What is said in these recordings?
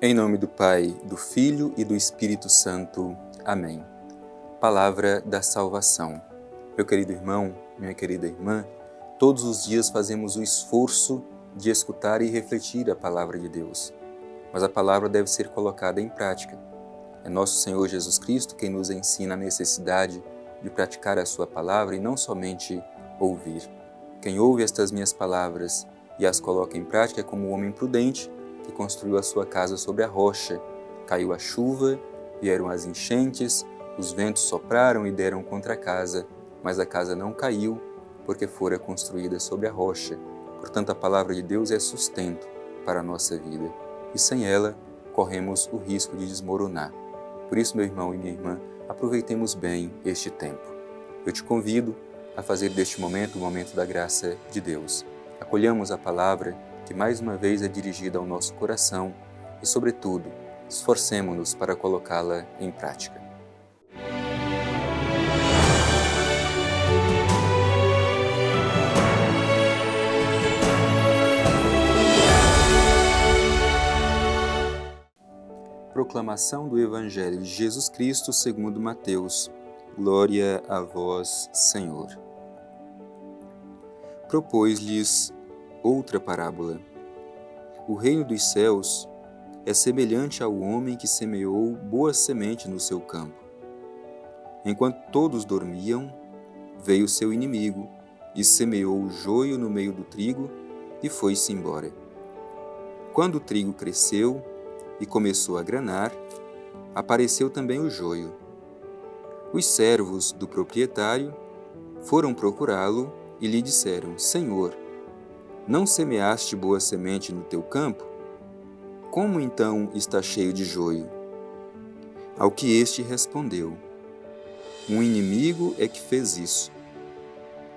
Em nome do Pai, do Filho e do Espírito Santo. Amém. Palavra da salvação. Meu querido irmão, minha querida irmã, todos os dias fazemos o esforço de escutar e refletir a palavra de Deus. Mas a palavra deve ser colocada em prática. É nosso Senhor Jesus Cristo quem nos ensina a necessidade de praticar a sua palavra e não somente ouvir. Quem ouve estas minhas palavras e as coloca em prática é como o homem prudente que construiu a sua casa sobre a rocha. Caiu a chuva, vieram as enchentes, os ventos sopraram e deram contra a casa, mas a casa não caiu, porque fora construída sobre a rocha. Portanto, a palavra de Deus é sustento para a nossa vida, e sem ela corremos o risco de desmoronar. Por isso, meu irmão e minha irmã, aproveitemos bem este tempo. Eu te convido a fazer deste momento o momento da graça de Deus. Acolhamos a palavra que mais uma vez é dirigida ao nosso coração e, sobretudo, esforcemo-nos para colocá-la em prática. Proclamação do Evangelho de Jesus Cristo segundo Mateus. Glória a vós, Senhor. Propôs-lhes outra parábola. O reino dos céus é semelhante ao homem que semeou boa semente no seu campo. Enquanto todos dormiam, veio seu inimigo e semeou o joio no meio do trigo e foi-se embora. Quando o trigo cresceu e começou a granar, apareceu também o joio. Os servos do proprietário foram procurá-lo e lhe disseram: Senhor, não semeaste boa semente no teu campo? Como então está cheio de joio? Ao que este respondeu: Um inimigo é que fez isso.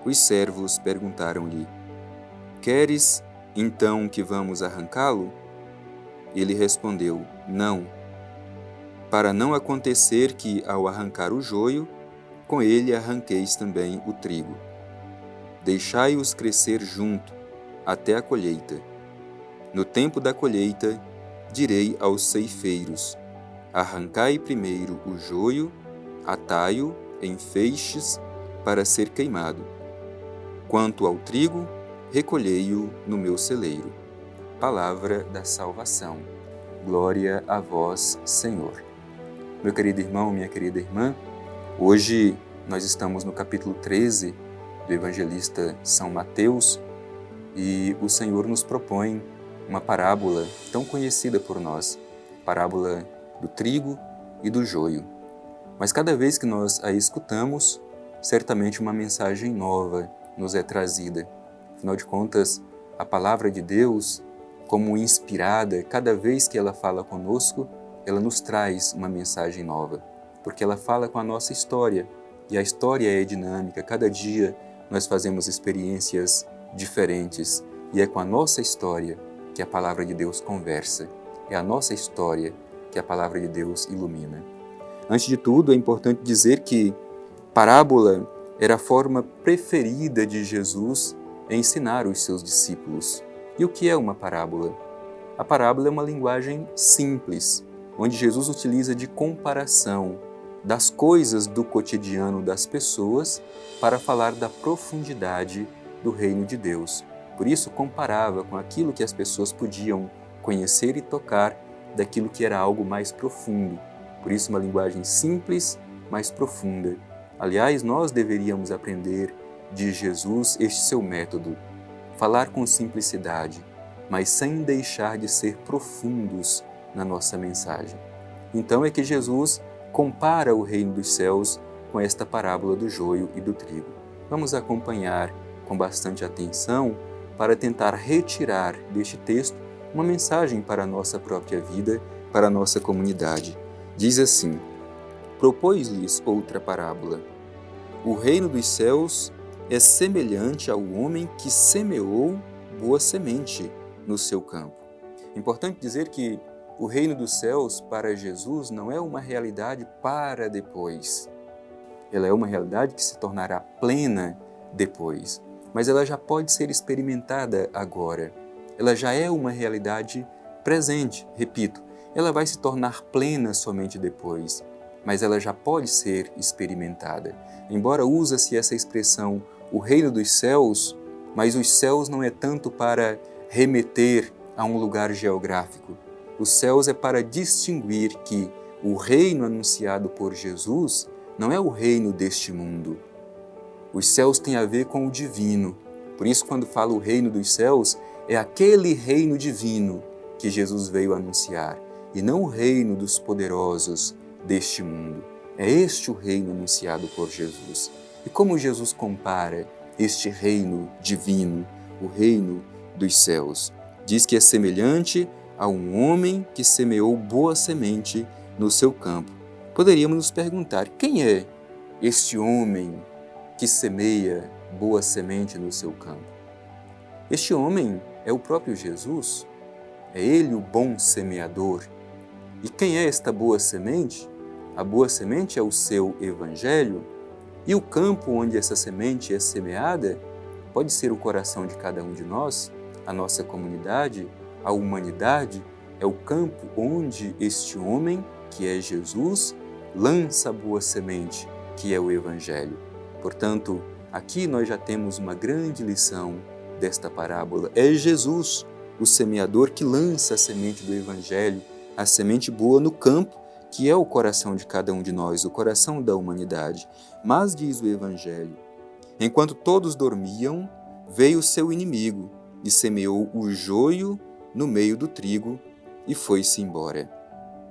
Os servos perguntaram-lhe: Queres então que vamos arrancá-lo? Ele respondeu: Não, para não acontecer que, ao arrancar o joio, com ele arranqueis também o trigo. Deixai-os crescer junto, até a colheita. No tempo da colheita, direi aos ceifeiros: Arrancai primeiro o joio, atai-o em feixes para ser queimado. Quanto ao trigo, recolhei-o no meu celeiro. Palavra da salvação. Glória a vós, Senhor. Meu querido irmão, minha querida irmã, hoje nós estamos no capítulo 13 do evangelista São Mateus e o Senhor nos propõe uma parábola tão conhecida por nós, parábola do trigo e do joio. Mas cada vez que nós a escutamos, certamente uma mensagem nova nos é trazida. Afinal de contas, a palavra de Deus, como inspirada, cada vez que ela fala conosco, ela nos traz uma mensagem nova, porque ela fala com a nossa história, e a história é dinâmica. Cada dia nós fazemos experiências diferentes, e é com a nossa história que a palavra de Deus conversa, é a nossa história que a palavra de Deus ilumina. Antes de tudo, é importante dizer que parábola era a forma preferida de Jesus em ensinar os seus discípulos. E o que é uma parábola? A parábola é uma linguagem simples, onde Jesus utiliza de comparação das coisas do cotidiano das pessoas para falar da profundidade do reino de Deus. Por isso, comparava com aquilo que as pessoas podiam conhecer e tocar, daquilo que era algo mais profundo. Por isso, uma linguagem simples, mas profunda. Aliás, nós deveríamos aprender de Jesus este seu método. Falar com simplicidade, mas sem deixar de ser profundos na nossa mensagem. Então é que Jesus compara o reino dos céus com esta parábola do joio e do trigo. Vamos acompanhar com bastante atenção para tentar retirar deste texto uma mensagem para a nossa própria vida, para a nossa comunidade. Diz assim: Propôs-lhes outra parábola. O reino dos céus é semelhante ao homem que semeou boa semente no seu campo. É importante dizer que o reino dos céus para Jesus não é uma realidade para depois. Ela é uma realidade que se tornará plena depois, mas ela já pode ser experimentada agora. Ela já é uma realidade presente, repito, ela vai se tornar plena somente depois, mas ela já pode ser experimentada. Embora use-se essa expressão, o reino dos céus, mas os céus não é tanto para remeter a um lugar geográfico. Os céus é para distinguir que o reino anunciado por Jesus não é o reino deste mundo. Os céus têm a ver com o divino. Por isso, quando fala o reino dos céus, é aquele reino divino que Jesus veio anunciar, e não o reino dos poderosos deste mundo. É este o reino anunciado por Jesus. E como Jesus compara este reino divino, o reino dos céus? Diz que é semelhante a um homem que semeou boa semente no seu campo. Poderíamos nos perguntar, quem é este homem que semeia boa semente no seu campo? Este homem é o próprio Jesus, é ele o bom semeador. E quem é esta boa semente? A boa semente é o seu Evangelho, e o campo onde essa semente é semeada pode ser o coração de cada um de nós, a nossa comunidade, a humanidade, é o campo onde este homem, que é Jesus, lança a boa semente, que é o Evangelho. Portanto, aqui nós já temos uma grande lição desta parábola. É Jesus, o semeador, que lança a semente do Evangelho, a semente boa no campo, que é o coração de cada um de nós, o coração da humanidade. Mas, diz o Evangelho, enquanto todos dormiam, veio o seu inimigo e semeou o joio no meio do trigo e foi-se embora.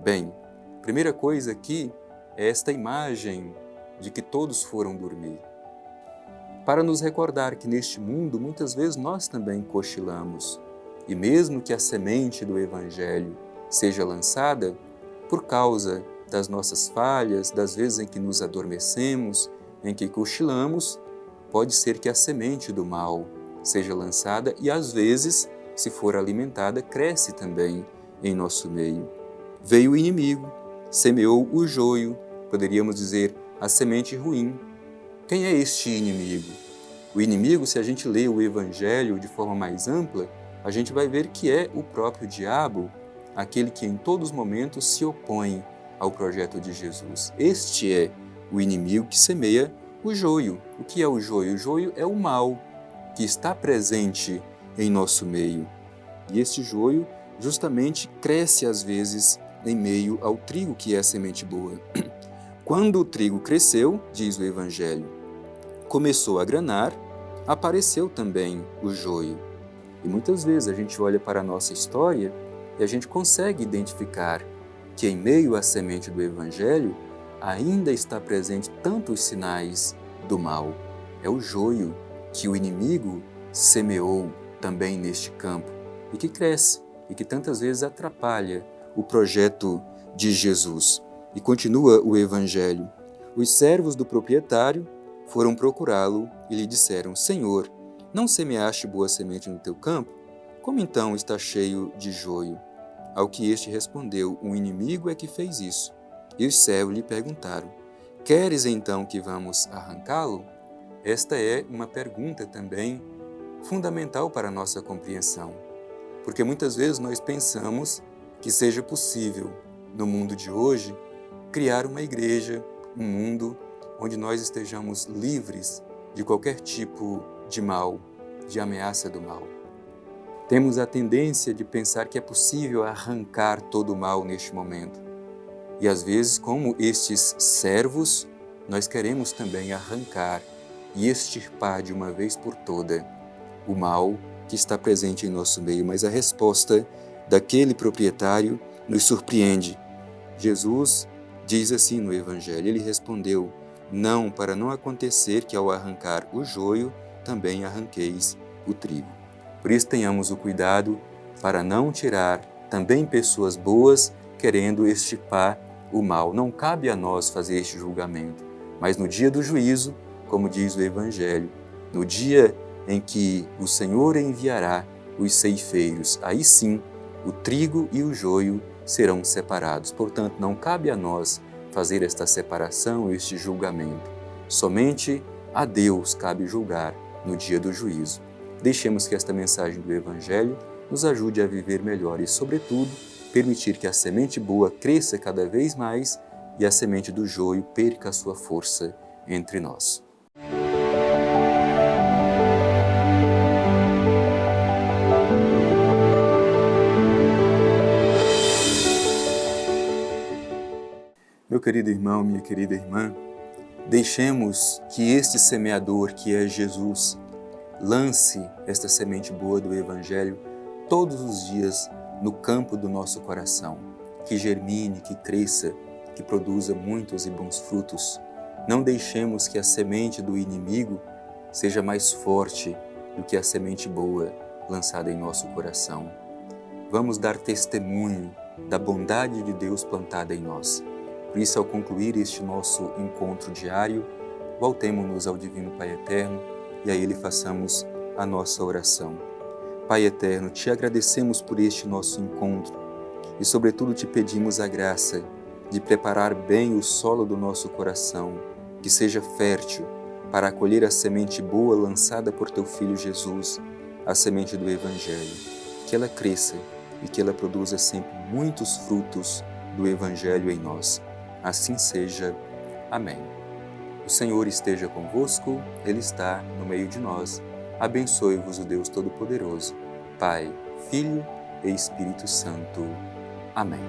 Bem, primeira coisa aqui é esta imagem de que todos foram dormir, para nos recordar que neste mundo muitas vezes nós também cochilamos, e mesmo que a semente do Evangelho seja lançada, por causa das nossas falhas, das vezes em que nos adormecemos, em que cochilamos, pode ser que a semente do mal seja lançada e às vezes, se for alimentada, cresce também em nosso meio. Veio o inimigo, semeou o joio, poderíamos dizer, a semente ruim. Quem é este inimigo? O inimigo, se a gente lê o Evangelho de forma mais ampla, a gente vai ver que é o próprio diabo, aquele que em todos os momentos se opõe ao projeto de Jesus. Este é o inimigo que semeia o joio. O que é o joio? O joio é o mal que está presente em nosso meio. E este joio justamente cresce às vezes em meio ao trigo, que é a semente boa. Quando o trigo cresceu, diz o Evangelho, começou a granar, apareceu também o joio. E muitas vezes a gente olha para a nossa história e a gente consegue identificar que em meio à semente do Evangelho ainda está presente tantos sinais do mal. É o joio que o inimigo semeou também neste campo e que cresce e que tantas vezes atrapalha o projeto de Jesus. E continua o Evangelho. Os servos do proprietário foram procurá-lo e lhe disseram, Senhor, não semeaste boa semente no teu campo? Como então está cheio de joio? Ao que este respondeu, o inimigo é que fez isso. E os servos lhe perguntaram, queres então que vamos arrancá-lo? Esta é uma pergunta também fundamental para a nossa compreensão, porque muitas vezes nós pensamos que seja possível, no mundo de hoje, criar uma igreja, um mundo onde nós estejamos livres de qualquer tipo de mal, de ameaça do mal. Temos a tendência de pensar que é possível arrancar todo o mal neste momento. E às vezes, como estes servos, nós queremos também arrancar e extirpar de uma vez por toda o mal que está presente em nosso meio. Mas a resposta daquele proprietário nos surpreende. Jesus diz assim no Evangelho, ele respondeu, não, para não acontecer que ao arrancar o joio, também arranqueis o trigo. Por isso tenhamos o cuidado para não tirar também pessoas boas querendo extirpar o mal. Não cabe a nós fazer este julgamento, mas no dia do juízo, como diz o Evangelho, no dia em que o Senhor enviará os ceifeiros, aí sim o trigo e o joio serão separados. Portanto, não cabe a nós fazer esta separação, este julgamento. Somente a Deus cabe julgar no dia do juízo. Deixemos que esta mensagem do Evangelho nos ajude a viver melhor e, sobretudo, permitir que a semente boa cresça cada vez mais e a semente do joio perca a sua força entre nós. Meu querido irmão, minha querida irmã, deixemos que este semeador, que é Jesus, lance esta semente boa do Evangelho todos os dias no campo do nosso coração, que germine, que cresça, que produza muitos e bons frutos. Não deixemos que a semente do inimigo seja mais forte do que a semente boa lançada em nosso coração. Vamos dar testemunho da bondade de Deus plantada em nós. Por isso, ao concluir este nosso encontro diário, voltemo-nos ao Divino Pai Eterno e a Ele façamos a nossa oração. Pai Eterno, te agradecemos por este nosso encontro e, sobretudo, te pedimos a graça de preparar bem o solo do nosso coração, que seja fértil para acolher a semente boa lançada por Teu Filho Jesus, a semente do Evangelho, que ela cresça e que ela produza sempre muitos frutos do Evangelho em nós. Assim seja. Amém. O Senhor esteja convosco, Ele está no meio de nós. Abençoe-vos o Deus Todo-Poderoso, Pai, Filho e Espírito Santo. Amém.